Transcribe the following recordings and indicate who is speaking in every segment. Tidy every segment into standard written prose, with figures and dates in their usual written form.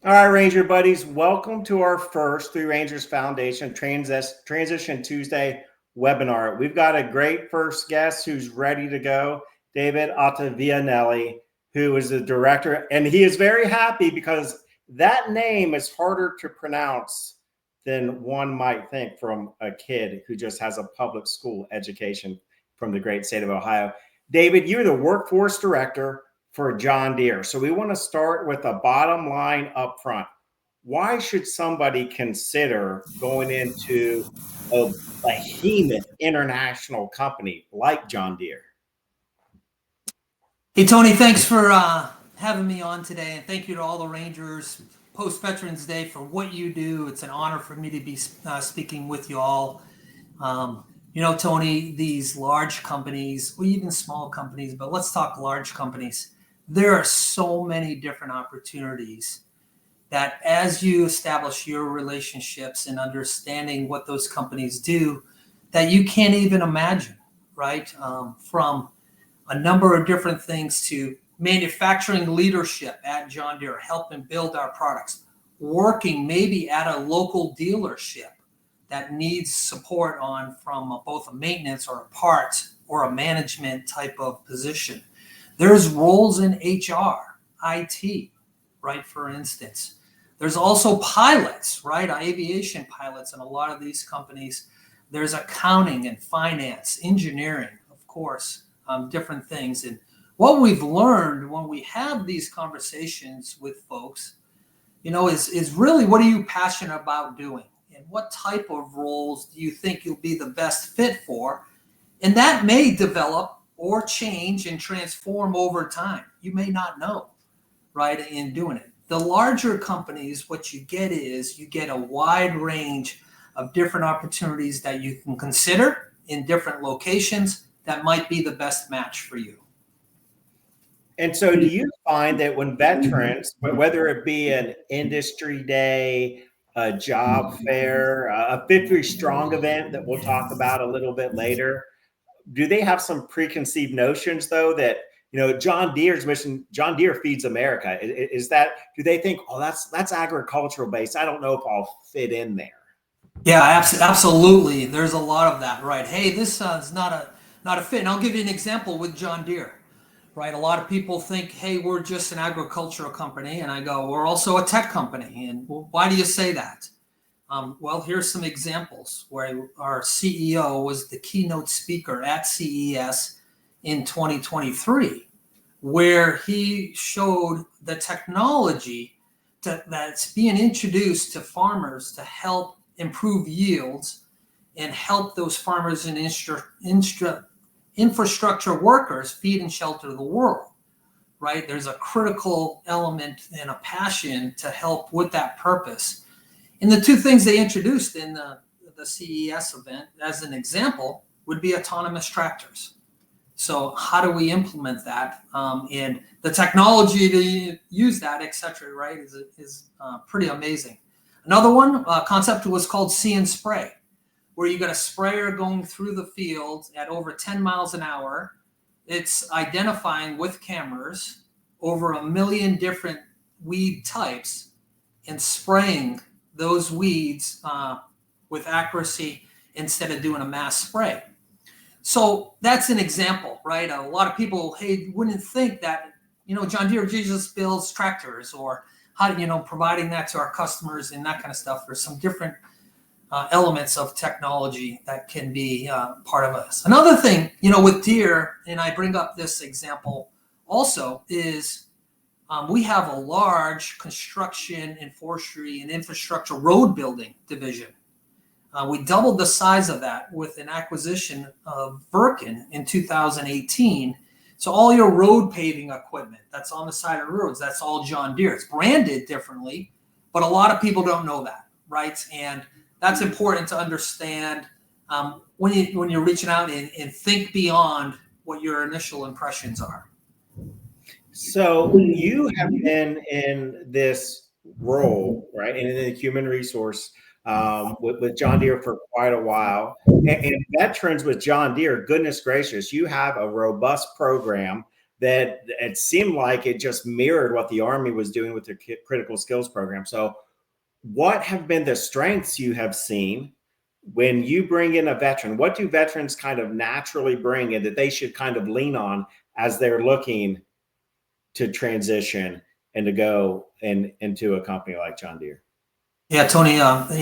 Speaker 1: All right, Ranger buddies, welcome to our first Three Rangers Foundation Transition Tuesday webinar. We've got a great first guest who's ready to go, David Ottavianelli, who is the director, and he is very happy because that name is harder to pronounce than one might think from a kid who just has a public school education from the great state of Ohio. David, you're the workforce director for John Deere. So we want to start with a bottom line up front. Why should somebody consider going into a behemoth international company like John Deere?
Speaker 2: Hey, Tony, thanks for having me on today. And thank you to all the Rangers post-Veterans Day for what you do. It's an honor for me to be speaking with you all. Tony, these large companies, or even small companies, but let's talk large companies. There are so many different opportunities that as you establish your relationships and understanding what those companies do, that you can't even imagine, right? From a number of different things to manufacturing leadership at John Deere, helping build our products, working maybe at a local dealership that needs support on from both a maintenance or a parts or a management type of position. There's roles in HR, IT, right, for instance. There's also pilots, right, aviation pilots in a lot of these companies. There's accounting and finance, engineering, of course, different things. And what we've learned when we have these conversations with folks, is really, what are you passionate about doing? And what type of roles do you think you'll be the best fit for? And that may develop or change and transform over time. You may not know, right, in doing it. The larger companies, what you get is you get a wide range of different opportunities that you can consider in different locations that might be the best match for you.
Speaker 1: And so do you find that when veterans, whether it be an industry day, a job fair, a Victory Strong event that we'll talk about a little bit later, do they have some preconceived notions though that, John Deere's mission, John Deere feeds America? Is that, do they think, oh, that's agricultural based, I don't know if I'll fit in there?
Speaker 2: Yeah, absolutely. There's a lot of that, right? Hey, this is not a fit. And I'll give you an example with John Deere, right? A lot of people think, hey, we're just an agricultural company. And I go, we're also a tech company. And well, why do you say that? Well, here's some examples where our CEO was the keynote speaker at CES in 2023, where he showed the technology that's being introduced to farmers to help improve yields and help those farmers and infrastructure workers feed and shelter the world, right? There's a critical element and a passion to help with that purpose. And the two things they introduced in the CES event, as an example, would be autonomous tractors. So how do we implement that? And the technology to use that, et cetera, right, is pretty amazing. Another one concept was called See and Spray, where you got a sprayer going through the field at over 10 miles an hour. It's identifying with cameras over 1 million different weed types and spraying those weeds with accuracy instead of doing a mass spray. So that's an example, right? A lot of people, hey, wouldn't think that, John Deere just builds tractors, or how, providing that to our customers and that kind of stuff. There's some different elements of technology that can be part of us. Another thing, with Deere, and I bring up this example also, is we have a large construction and forestry and infrastructure road building division. We doubled the size of that with an acquisition of Virkin in 2018. So all your road paving equipment that's on the side of roads, that's all John Deere. It's branded differently, but a lot of people don't know that, right? And that's important to understand when you're reaching out and think beyond what your initial impressions are.
Speaker 1: So you have been in this role, right, and in the human resource with John Deere for quite a while. And veterans with John Deere, goodness gracious, you have a robust program that it seemed like it just mirrored what the Army was doing with their critical skills program. So what have been the strengths you have seen when you bring in a veteran? What do veterans kind of naturally bring in that they should kind of lean on as they're looking to transition and to go into a company like John Deere?
Speaker 2: Yeah, Tony,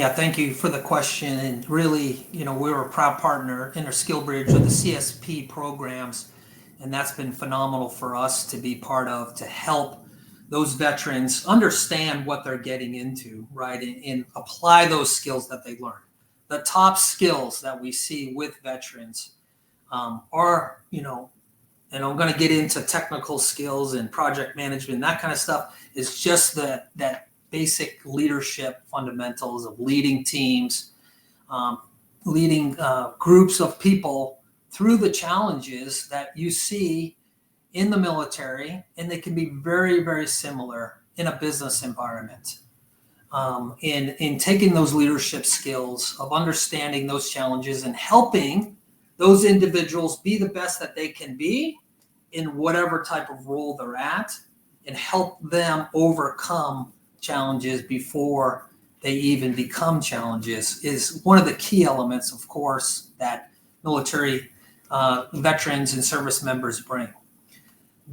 Speaker 2: thank you for the question. And really, we're a proud partner in our Skill Bridge with the CSP programs, and that's been phenomenal for us to be part of, to help those veterans understand what they're getting into, right, and apply those skills that they learn. The top skills that we see with veterans are, and I'm going to get into technical skills and project management, that kind of stuff, is just that basic leadership fundamentals of leading teams, leading groups of people through the challenges that you see in the military, and they can be very, very similar in a business environment. In taking those leadership skills of understanding those challenges and helping those individuals be the best that they can be in whatever type of role they're at, and help them overcome challenges before they even become challenges, is one of the key elements, of course, that military veterans and service members bring.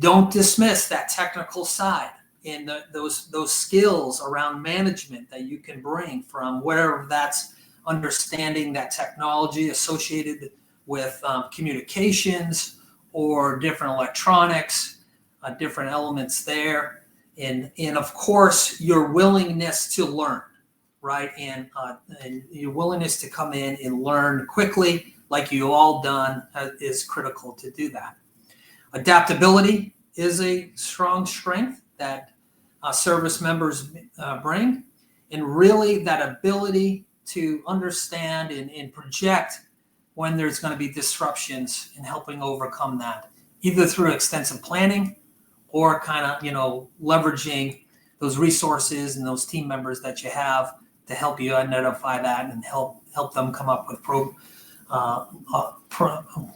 Speaker 2: Don't dismiss that technical side and those skills around management that you can bring from whatever that's understanding that technology associated with communications or different electronics, different elements there. And of course, your willingness to learn, right? And your willingness to come in and learn quickly, like you all done, is critical to do that. Adaptability is a strong strength that service members bring, and really that ability to understand and project when there's going to be disruptions, and helping overcome that, either through extensive planning or kind of, leveraging those resources and those team members that you have to help you identify that and help them come up with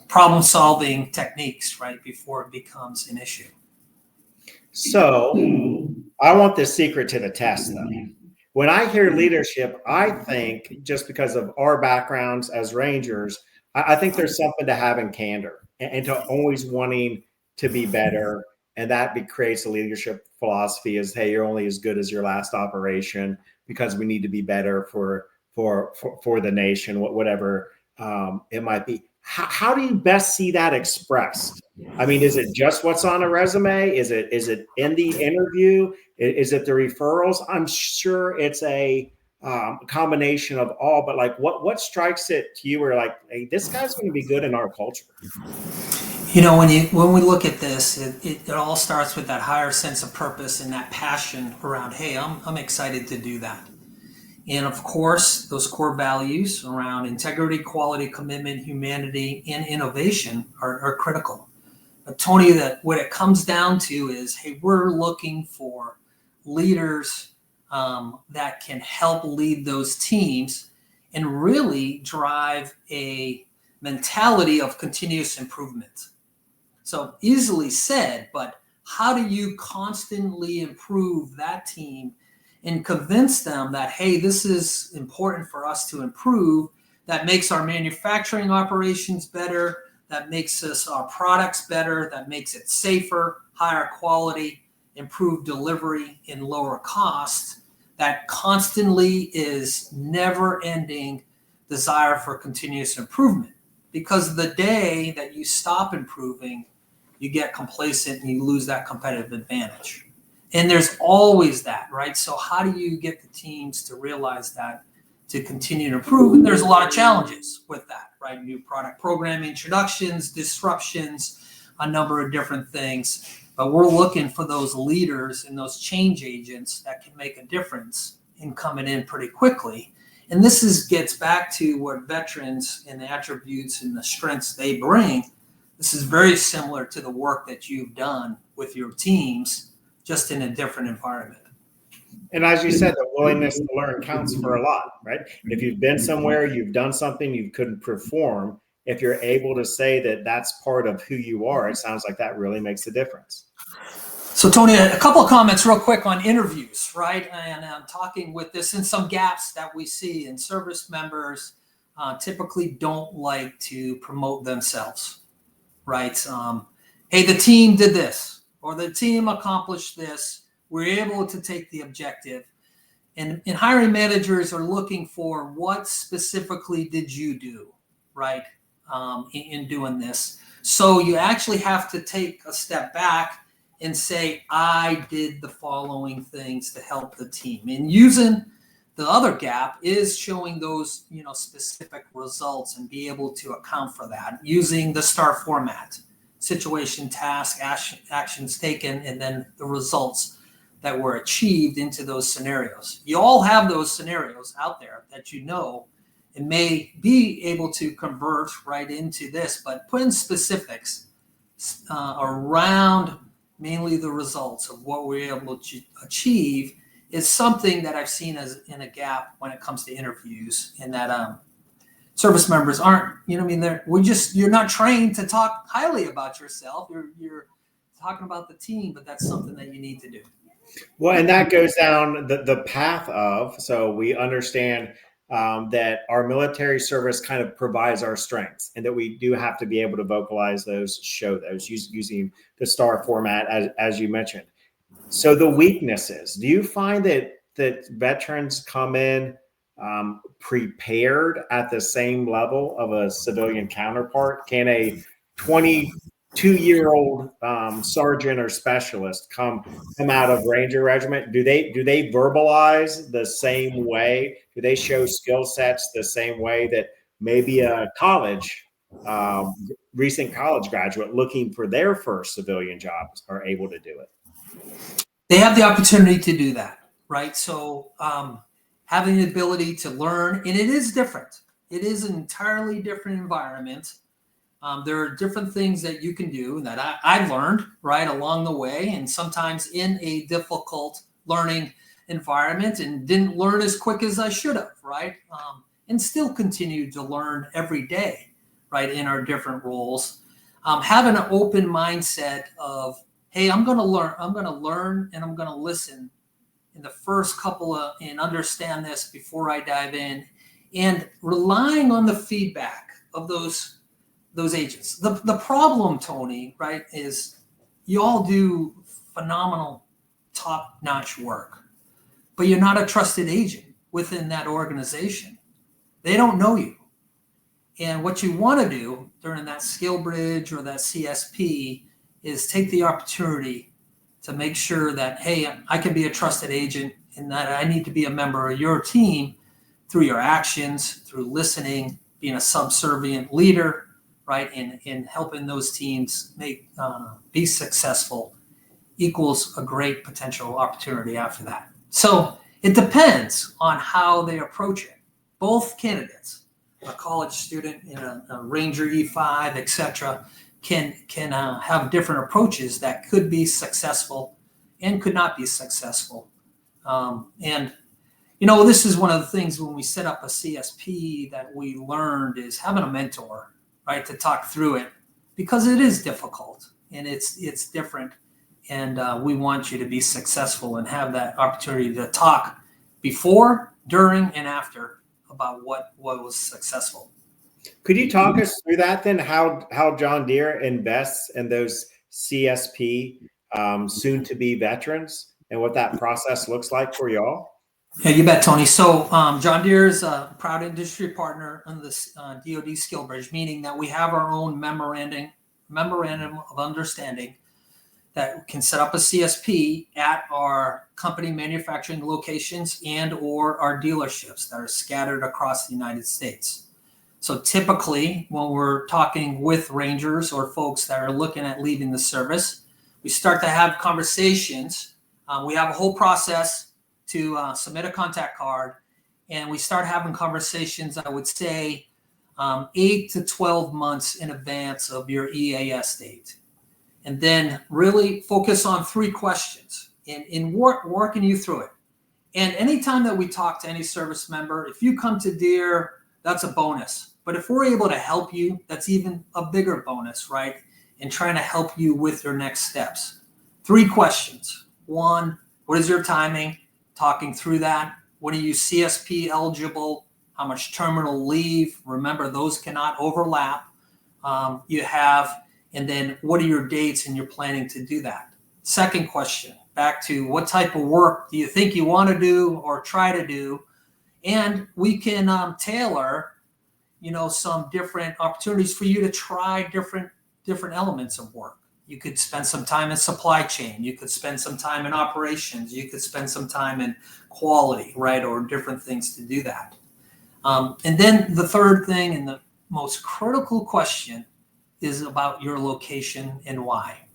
Speaker 2: problem-solving techniques, right, before it becomes an issue.
Speaker 1: So I want the secret to the test, though. When I hear leadership, I think, just because of our backgrounds as Rangers, I think there's something to having candor and to always wanting to be better. And that creates a leadership philosophy is, hey, you're only as good as your last operation, because we need to be better for the nation, whatever it might be. How do you best see that expressed? I mean, is it just what's on a resume? Is it in the interview? Is it the referrals? I'm sure it's a combination of all, but like what strikes it to you where like, hey, this guy's going to be good in our culture?
Speaker 2: When we look at this, it all starts with that higher sense of purpose and that passion around, hey, I'm excited to do that. And of course, those core values around integrity, quality, commitment, humanity, and innovation are critical. But Tony, that what it comes down to is, hey, we're looking for leaders that can help lead those teams and really drive a mentality of continuous improvement. So easily said, but how do you constantly improve that team and convince them that, hey, this is important for us to improve, that makes our manufacturing operations better, that makes our products better, that makes it safer, higher quality, improved delivery, and lower cost, that constantly is never-ending desire for continuous improvement. Because the day that you stop improving, you get complacent and you lose that competitive advantage. And there's always that, right? So how do you get the teams to realize that, to continue to improve? And there's a lot of challenges with that, right? New product program introductions, disruptions, a number of different things. But we're looking for those leaders and those change agents that can make a difference in coming in pretty quickly. And this gets back to what veterans and the attributes and the strengths they bring. This is very similar to the work that you've done with your teams, just in a different environment.
Speaker 1: And as you said, the willingness to learn counts for a lot, right? If you've been somewhere, you've done something, you couldn't perform, if you're able to say that that's part of who you are, it sounds like that really makes a difference.
Speaker 2: So Tony, a couple of comments real quick on interviews, right? And I'm talking with this and some gaps that we see in service members typically don't like to promote themselves, right? Hey, the team did this, or the team accomplished this. We're able to take the objective. And hiring managers are looking for what specifically did you do, right, in doing this. So you actually have to take a step back and say, I did the following things to help the team. And using the other gap is showing those, specific results and be able to account for that using the STAR format: situation, task, actions taken, and then the results that were achieved into those scenarios. You all have those scenarios out there that and may be able to convert right into this, but put in specifics around mainly the results of what we're able to achieve is something that I've seen as in a gap when it comes to interviews, and that service members aren't, you're not trained to talk highly about yourself. You're talking about the team, but that's something that you need to do.
Speaker 1: Well, and that goes down the path of, so we understand that our military service kind of provides our strengths, and that we do have to be able to vocalize those, show those using the STAR format, as you mentioned. So the weaknesses, do you find that veterans come in prepared at the same level of a civilian counterpart? Can a 22-year-old sergeant or specialist come out of Ranger Regiment? Do they verbalize the same way? Do they show skill sets the same way that maybe a recent college graduate looking for their first civilian jobs are able to do it?
Speaker 2: They have the opportunity to do that, right? So having the ability to learn, and it is different. It is an entirely different environment. There are different things that you can do that I've learned right along the way, and sometimes in a difficult learning environment, and didn't learn as quick as I should have, right? And still continue to learn every day, right, in our different roles. Having an open mindset of, hey, I'm going to learn, and I'm going to listen in the first couple of, and understand this before I dive in, and relying on the feedback of those agents. The problem, Tony, right, is you all do phenomenal, top-notch work, but you're not a trusted agent within that organization. They don't know you. And what you want to do during that skill bridge or that CSP is take the opportunity to make sure that, hey, I can be a trusted agent, and that I need to be a member of your team through your actions, through listening, being a subservient leader, right, in helping those teams be successful equals a great potential opportunity after that. So it depends on how they approach it. Both candidates, a college student and a Ranger E5, etc., can have different approaches that could be successful and could not be successful. And this is one of the things when we set up a CSP that we learned is having a mentor, right, to talk through it, because it is difficult and it's different. And we want you to be successful and have that opportunity to talk before, during, and after about what was successful.
Speaker 1: Could you talk us through that then, how John Deere invests in those CSP soon-to-be veterans and what that process looks like for y'all?
Speaker 2: Yeah, you bet, Tony. So John Deere is a proud industry partner on this DoD Skill Bridge, meaning that we have our own memorandum of understanding that can set up a CSP at our company manufacturing locations and or our dealerships that are scattered across the United States. So typically, when we're talking with Rangers or folks that are looking at leaving the service, we start to have conversations. We have a whole process to submit a contact card, and we start having conversations, I would say, 8 to 12 months in advance of your EAS date. And then really focus on 3 questions in working you through it. And anytime that we talk to any service member, if you come to Deere, that's a bonus. But if we're able to help you, that's even a bigger bonus, right? In trying to help you with your next steps. 3 questions. 1, what is your timing? Talking through that. What are you CSP eligible? How much terminal leave? Remember, those cannot overlap. You have, and then what are your dates and you're planning to do that? Second question, back to what type of work do you think you want to do or try to do? And we can tailor, some different opportunities for you to try different elements of work. You could spend some time in supply chain. You could spend some time in operations. You could spend some time in quality, right? Or different things to do that. And then the third thing and the most critical question is about your location and why.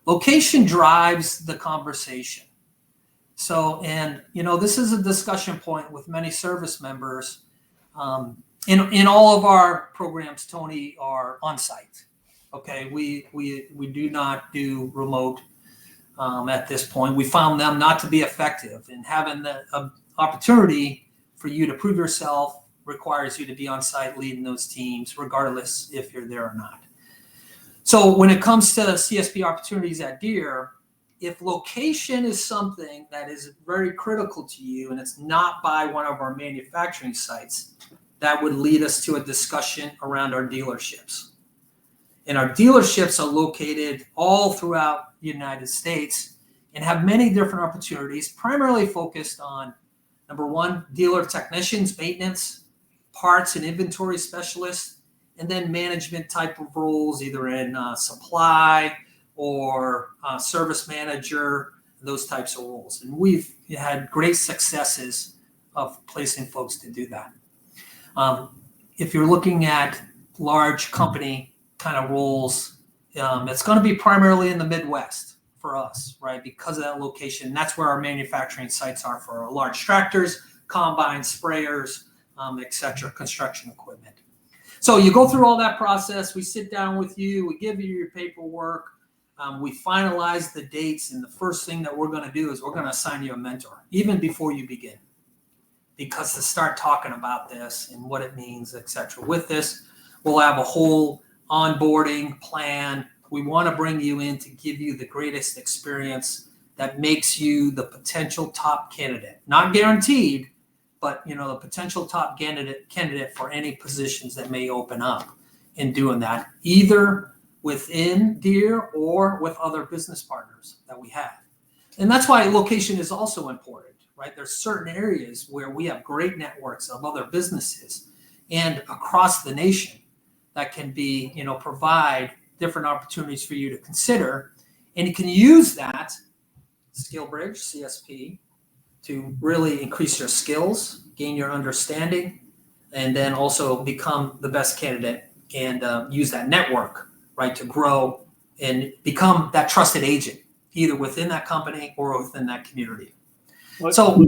Speaker 2: Location drives the conversation. So, and this is a discussion point with many service members. In all of our programs, Tony, are on site. Okay, we do not do remote at this point. We found them not to be effective, and having the opportunity for you to prove yourself requires you to be on site leading those teams, regardless if you're there or not. So when it comes to CSP opportunities at Deere, if location is something that is very critical to you and it's not by one of our manufacturing sites, that would lead us to a discussion around our dealerships. And our dealerships are located all throughout the United States and have many different opportunities, primarily focused on, number 1, dealer technicians, maintenance, parts and inventory specialists, and then management type of roles, either in supply or service manager, those types of roles. And we've had great successes of placing folks to do that. If you're looking at large company kind of roles, it's going to be primarily in the Midwest for us, right? Because of that location. That's where our manufacturing sites are for our large tractors, combines, sprayers, et cetera, construction equipment. So you go through all that process. We sit down with you. We give you your paperwork. We finalize the dates. And the first thing that we're going to do is we're going to assign you a mentor, even before you begin. Because to start talking about this and what it means, et cetera. With this, we'll have a whole onboarding plan. We want to bring you in to give you the greatest experience that makes you the potential top candidate. Not guaranteed, but the potential top candidate for any positions that may open up in doing that, either within Deere or with other business partners that we have. And that's why location is also important, right? There's certain areas where we have great networks of other businesses and across the nation that can be, provide different opportunities for you to consider. And you can use that skill bridge, CSP, to really increase your skills, gain your understanding, and then also become the best candidate and use that network, right, to grow and become that trusted agent, either within that company or within that community. So,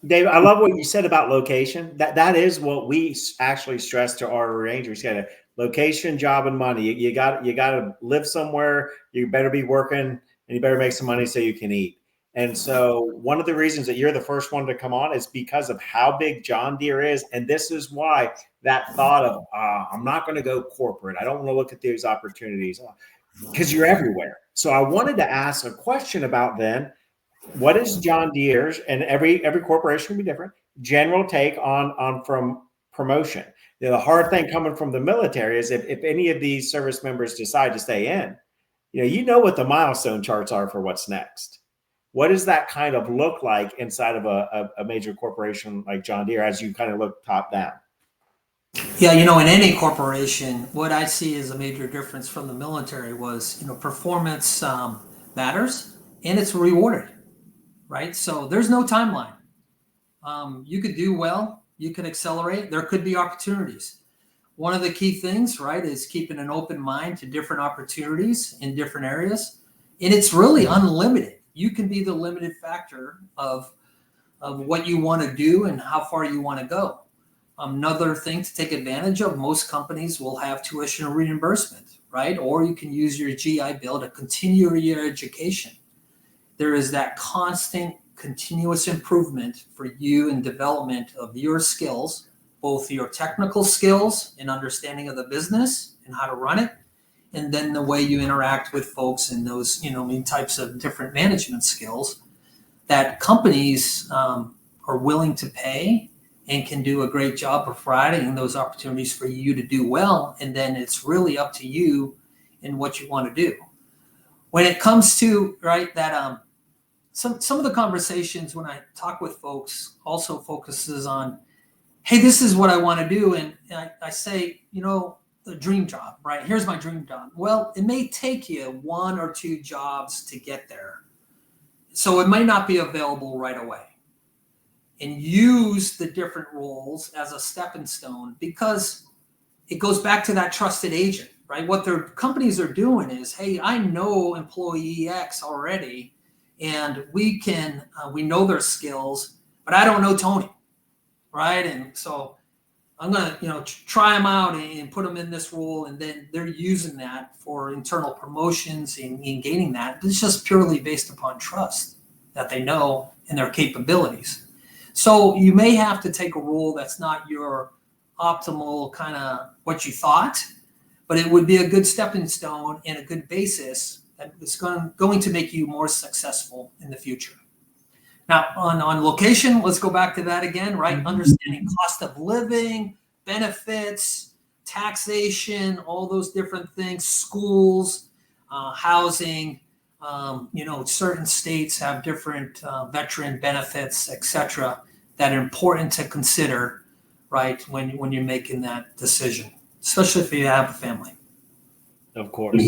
Speaker 1: Dave, I love what you said about location. That is what we actually stress to our Rangers. You got a location, job, and money. You got to live somewhere. You better be working, and you better make some money so you can eat. And so one of the reasons that you're the first one to come on is because of how big John Deere is. And this is why that thought of, I'm not going to go corporate. I don't want to look at these opportunities because you're everywhere. So I wanted to ask a question about then, what is John Deere's, and every corporation will be different, general take on from promotion? The hard thing coming from the military is if any of these service members decide to stay in, you know what the milestone charts are for what's next. What does that kind of look like inside of a major corporation like John Deere as you kind of look top down?
Speaker 2: Yeah, in any corporation, what I see as a major difference from the military was, performance matters and it's rewarded, right? So there's no timeline. You could do well, you could accelerate, there could be opportunities. One of the key things, right, is keeping an open mind to different opportunities in different areas. And it's really unlimited. You can be the limited factor of what you want to do and how far you want to go. Another thing to take advantage of, most companies will have tuition reimbursement, right? Or you can use your GI Bill to continue your education. There is that constant, continuous improvement for you in development of your skills, both your technical skills and understanding of the business and how to run it, and then the way you interact with folks and those, types of different management skills that companies are willing to pay and can do a great job providing those opportunities for you to do well. And then it's really up to you and what you want to do. When it comes to, that some of the conversations when I talk with folks also focuses on, hey, this is what I want to do. And I say, the dream job, right? Here's my dream job. Well, it may take you 1 or 2 jobs to get there. So it might not be available right away. And use the different roles as a stepping stone, because it goes back to that trusted agent, right? What their companies are doing is, hey, I know employee X already, and we know their skills, but I don't know Tony, right? And so I'm going to, try them out and put them in this role. And then they're using that for internal promotions and gaining that. It's just purely based upon trust that they know and their capabilities. So you may have to take a role that's not your optimal kind of what you thought, but it would be a good stepping stone and a good basis that is going to make you more successful in the future. Now, on location, let's go back to that again, right? Mm-hmm. Understanding cost of living, benefits, taxation, all those different things, schools, housing. Certain states have different veteran benefits, et cetera, that are important to consider, right, when you're making that decision, especially if you have a family.
Speaker 1: Of course.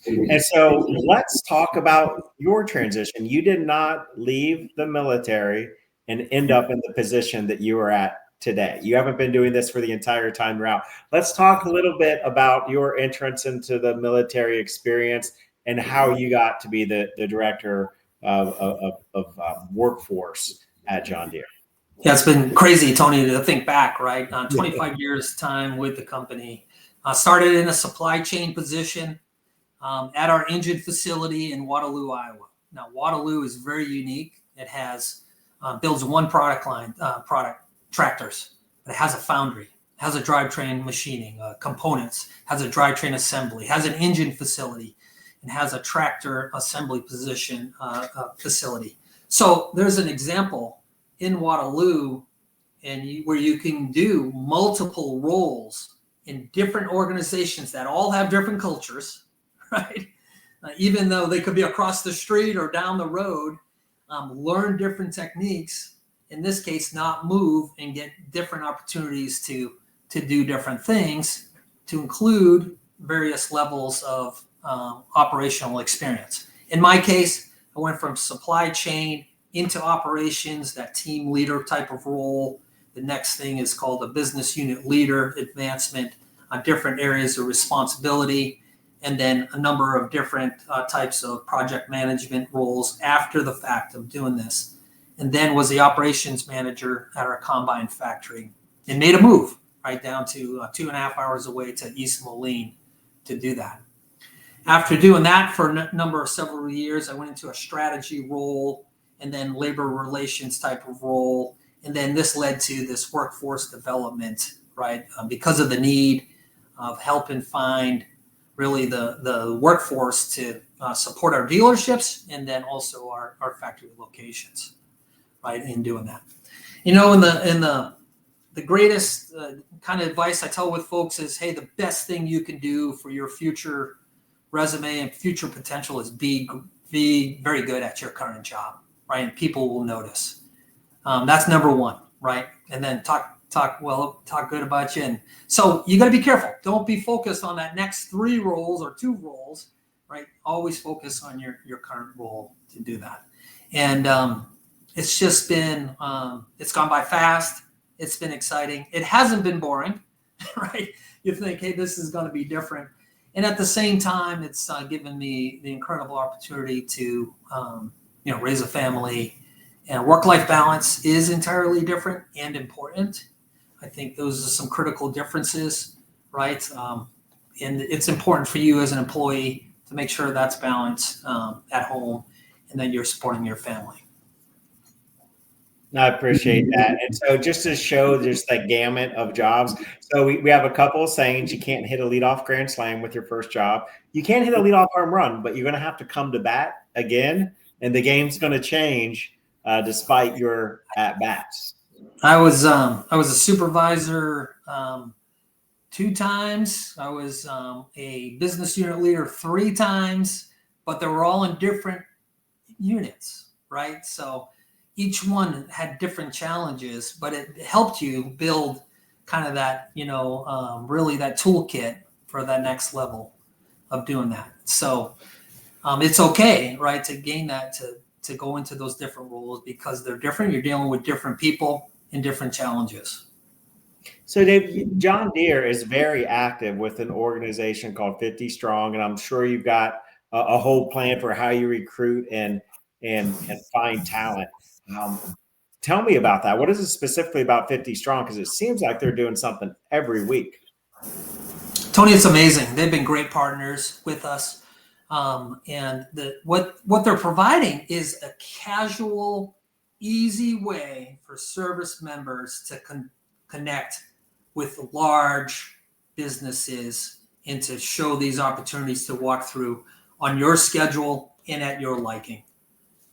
Speaker 1: And so let's talk about your transition. You did not leave the military and end up in the position that you are at today. You haven't been doing this for the entire time you're out. Let's talk a little bit about your entrance into the military experience and how you got to be the director of workforce at John Deere.
Speaker 2: Yeah, it's been crazy, Tony, to think back, right? 25 years time with the company. Started in a supply chain position at our engine facility in Waterloo, Iowa. Now, Waterloo is very unique. It has builds one product line, tractors. But it has a foundry, it has a drivetrain machining, components, has a drivetrain assembly, has an engine facility, and has a tractor assembly position facility. So there's an example in Waterloo, where you can do multiple roles in different organizations that all have different cultures, right? Even though they could be across the street or down the road, learn different techniques, in this case, not move and get different opportunities to do different things, to include various levels of operational experience. In my case, I went from supply chain into operations, that team leader type of role. The next thing is called a business unit leader advancement, different areas of responsibility, and then a number of different types of project management roles after the fact of doing this. And then was the operations manager at our combine factory and made a move right down to 2.5 hours away to East Moline to do that. After doing that for several years, I went into a strategy role and then labor relations type of role. And then this led to this workforce development, right? Because of the need of helping find really the workforce to support our dealerships and then also our factory locations, right? In doing that, in the greatest kind of advice I tell with folks is, hey, the best thing you can do for your future resume and future potential is be very good at your current job, right? And people will notice. That's number one, right? And then talk good about you. And so you got to be careful. Don't be focused on that next 3 roles or 2 roles, right? Always focus on your current role to do that. And it's just been, it's gone by fast. It's been exciting. It hasn't been boring, right? You think, hey, this is going to be different. And at the same time, it's given me the incredible opportunity to, raise a family. And work-life balance is entirely different and important. I think those are some critical differences, right? And it's important for you as an employee to make sure that's balanced at home and that you're supporting your family.
Speaker 1: I appreciate that. And so just to show just that gamut of jobs. So we have a couple of sayings. You can't hit a leadoff grand slam with your first job. You can't hit a leadoff home run, but you're going to have to come to bat again. And the game's going to change despite your at bats.
Speaker 2: I was a supervisor 2 times. I was a business unit leader 3 times, but they were all in different units, right? So each one had different challenges, but it helped you build kind of that, really that toolkit for that next level of doing that. So it's okay, right, to gain that, to go into those different roles because they're different. You're dealing with different people and different challenges.
Speaker 1: So Dave, John Deere is very active with an organization called 50 Strong, and I'm sure you've got a whole plan for how you recruit and find talent. Tell me about that. What is it specifically about 50 Strong? Because it seems like they're doing something every week.
Speaker 2: Tony, it's amazing. They've been great partners with us. And what they're providing is a casual, easy way for service members to connect with large businesses and to show these opportunities to walk through on your schedule and at your liking.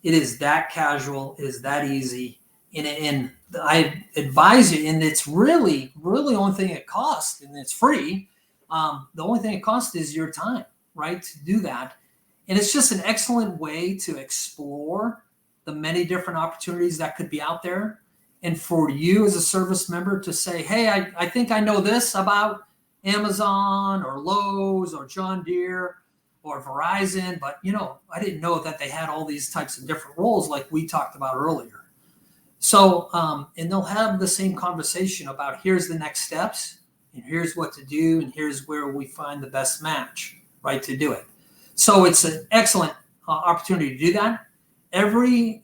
Speaker 2: It is that casual, it is that easy. And I advise you, and it's really the only thing it costs, and it's free. The only thing it costs is your time, right, to do that. And it's just an excellent way to explore the many different opportunities that could be out there. And for you as a service member to say, hey, I think I know this about Amazon or Lowe's or John Deere or Verizon, but I didn't know that they had all these types of different roles like we talked about earlier. So, and they'll have the same conversation about here's the next steps and here's what to do and here's where we find the best match, right, to do it. So it's an excellent opportunity to do that. Every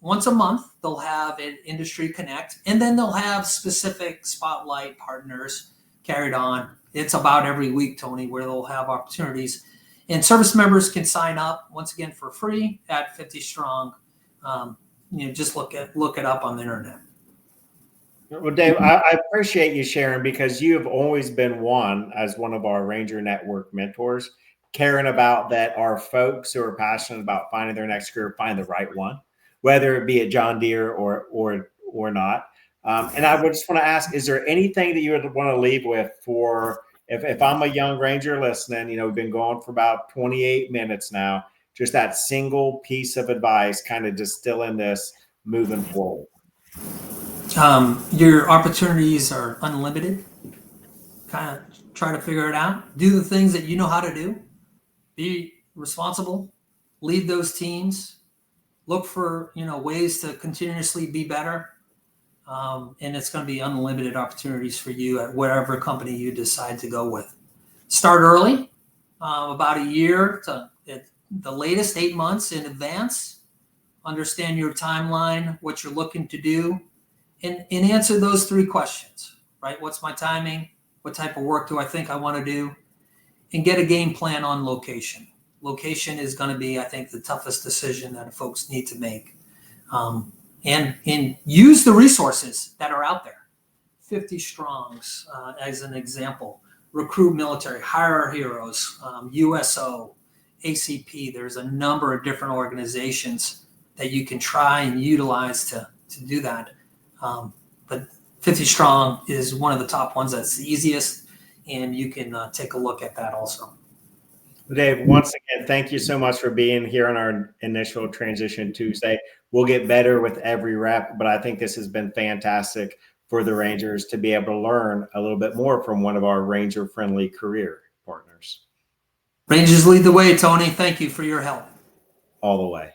Speaker 2: once a month, they'll have an industry connect, and then they'll have specific spotlight partners carried on. It's about every week, Tony, where they'll have opportunities. And service members can sign up, once again, for free at 50 Strong. Just look it up on the internet.
Speaker 1: Well, Dave, I appreciate you sharing because you have always been as one of our Ranger Network mentors, caring about that our folks who are passionate about finding their next career, find the right one, whether it be at John Deere or not. And I would just want to ask, is there anything that you would want to leave with for if I'm a young Ranger listening, we've been going for about 28 minutes now, just that single piece of advice, kind of distilling this moving forward.
Speaker 2: Your opportunities are unlimited. Kind of try to figure it out. Do the things that you know how to do. Be responsible. Lead those teams. Look for ways to continuously be better. And it's going to be unlimited opportunities for you at whatever company you decide to go with. Start early, about a year to at the latest 8 months in advance. Understand your timeline, what you're looking to do, and answer those 3 questions, right? What's my timing? What type of work do I think I want to do? And get a game plan on location. Location is going to be, I think, the toughest decision that folks need to make. And use the resources that are out there. 50 Strongs, as an example. Recruit Military, Hire Our Heroes, USO, ACP. There's a number of different organizations that you can try and utilize to do that. But 50 Strong is one of the top ones that's the easiest, and you can take a look at that also.
Speaker 1: Dave, once again, thank you so much for being here on our initial Transition Tuesday. We'll get better with every rep, but I think this has been fantastic for the Rangers to be able to learn a little bit more from one of our Ranger-friendly career partners.
Speaker 2: Rangers lead the way, Tony. Thank you for your help.
Speaker 1: All the way.